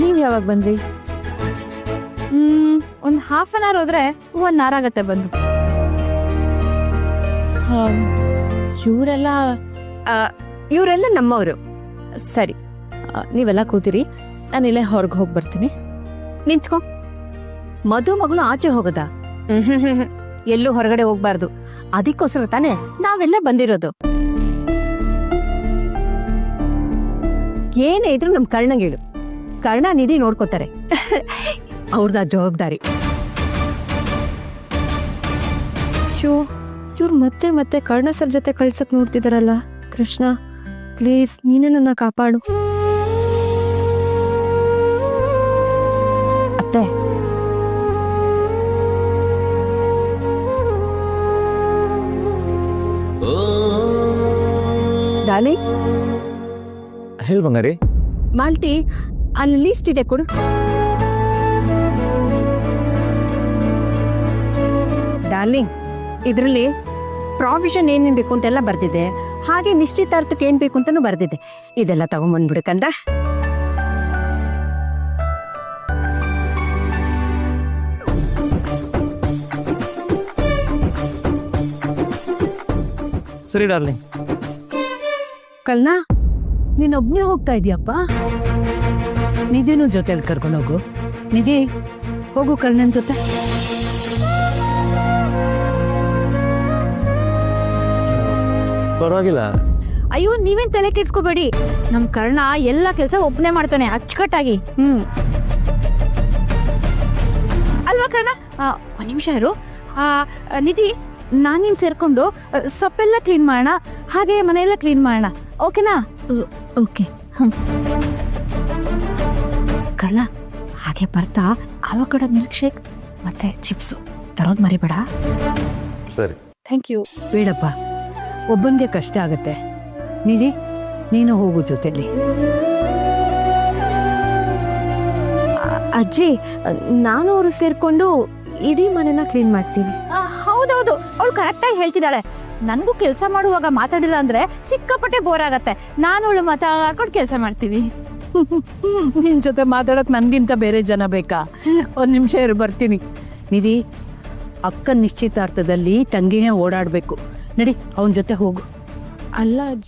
ನೀವು ಯಾವಾಗ ಬಂದ್ರಿ? ಒಂದು ಹಾಫ್ ಅನ್ ಅವರ್ ಹೋದ್ರೆ 1 hour ಆಗತ್ತೆ ಬಂದು. ಇವರೆಲ್ಲ ನಮ್ಮವರು. ಸರಿ, ನೀವೆಲ್ಲ ಕೂತಿರಿ, ನಾನು ಇಲ್ಲೇ ಹೊರಗೆ ಹೋಗಿ ಬರ್ತೀನಿ. ನಿಂತ್ಕೊ. ಮಗಳು ಆಚೆ ಹೋಗದ? ಎಲ್ಲೂ ಹೊರಗಡೆ ಹೋಗ್ಬಾರ್ದು. ಅದಕ್ಕೋಸ್ಕರ ತಾನೇ ನಾವೆಲ್ಲ ಬಂದಿರೋದು. ಏನೇ ಇದ್ರು ನಮ್ ಕರ್ಣಗೇಳು. ಕರ್ಣ ನಿಧಿ ನೋಡ್ಕೋತಾರೆ. ಅವ್ರದ ಜವಾಬ್ದಾರಿ. ಇವ್ರು ಮತ್ತೆ ಮತ್ತೆ ಕರ್ಣ ಸರ್ ಜೊತೆ ಕಳ್ಸಕ್ ನೋಡ್ತಿದಾರಲ್ಲ. ಕೃಷ್ಣ, ಪ್ಲೀಸ್ ನೀನೇ ನನ್ನ ಕಾಪಾಡು. ಅತ್ತೆ, ಡಾರ್ಲಿಂಗ್. ಹೇಳು ಬಂಗಾರಿ. ಮಾಲ್ತಿ, ಅಲ್ಲಿ ಲೀಸ್ಟ್ ಇದೆ ಕೊಡು. ಡಾರ್ಲಿಂಗ್, ಇದರಲ್ಲಿ ಪ್ರಾವಿಷನ್ ಏನೇನ್ ಬೇಕು ಅಂತೆಲ್ಲ ಬರ್ದಿದೆ. ಹಾಗೆ ನಿಶ್ಚಿತಾರ್ಥಕ್ಕೆ ಏನ್ ಬೇಕು ಅಂತಾನು ಬರ್ದಿದೆ. ಇದೆಲ್ಲ ತಗೊಂಡ್ಬಂದ್ಬಿಡಕಂದ. ಸರಿ ಡಾರ್ಲಿಂಗ್. ಕಲ್ನಾ, ನೀನೊಬ್ನೇ ಹೋಗ್ತಾ ಇದೀಯಪ್ಪ? ನಿಧಿನೂ ಜೊತೆಲಿ ಕರ್ಕೊಂಡೋಗು. ನಿಧಿ, ಹೋಗು ಕರ್ಣನ್ ಜೊತೆ. ಪರವಾಗಿಲ್ಲ. ಅಯ್ಯೋ, ನೀವೇನ್ ತಲೆ ಕೆಡ್ಸ್ಕೋಬೇಡಿ. ನಮ್ ಕರ್ಣ ಎಲ್ಲ ಕೆಲಸ ಒಬ್ಬನೇ ಮಾಡ್ತಾನೆ ಅಚ್ಚುಕಟ್ಟಾಗಿ. ಅಲ್ವಾ ಕರ್ಣ? ಒಂದ್ ನಿಮಿಷ ಇರು. ನಿಧಿ, ನಾನಿನ್ ಸೇರ್ಕೊಂಡು ಸೊಪ್ಪೆಲ್ಲ ಕ್ಲೀನ್ ಮಾಡೋಣ, ಹಾಗೆ ಮನೆಯೆಲ್ಲ ಕ್ಲೀನ್ ಮಾಡೋಣ. ಓಕೆನಾ? ಓಕೆ. ಕರ್ಣ, ಹಾಗೆ ಬರ್ತಾ ಅವಕಾಡೋ ಮಿಲ್ಕ್ ಶೇಕ್ ಮತ್ತೆ ಚಿಪ್ಸು ತರೋದ್ ಮರಿಬೇಡ. ಸರಿ. Thank you. ಬೇಡಪ್ಪ, ಒಬ್ಬನಿಗೆ ಕಷ್ಟ ಆಗತ್ತೆ. ನಿಧಿ, ನೀನು ಹೋಗು ಜೊತೆಲಿ. ಅಜ್ಜಿ, ನಾನು ಅವರು ಸೇರ್ಕೊಂಡು ಇಡೀ ಮನೆನ ಕ್ಲೀನ್ ಮಾಡ್ತೀವಿ. ಹೌದೌದು, ಅವಳು ಕರೆಕ್ಟಾಗಿ ಹೇಳ್ತಿದ್ದಾಳೆ. ನನಗೂ ಕೆಲಸ ಮಾಡುವಾಗ ಮಾತಾಡಿಲ್ಲ ಅಂದ್ರೆ ಸಿಕ್ಕಾಪಟ್ಟೆ ಬೋರ್ ಆಗತ್ತೆ. ನಾನು ಅವಳು ಮಾತಾಡ್ಕೊಂಡು ಕೆಲಸ ಮಾಡ್ತೀವಿ. ನಿನ್ ಜೊತೆ ಮಾತಾಡಕ್ ನನ್ಗಿಂತ ಬೇರೆ ಜನ ಬೇಕಾ? ಒಂದ್ ನಿಮಿಷ ಇರು, ಬರ್ತೀನಿ. ನಿಧಿ, ಅಕ್ಕನ ನಿಶ್ಚಿತಾರ್ಥದಲ್ಲಿ ತಂಗಿನೇ ಓಡಾಡ್ಬೇಕು. ನಡಿ, ಅವನ ಜೊತೆ ಹೋಗು. ಅಲ್ಲ ಅಜ್ಜಿ,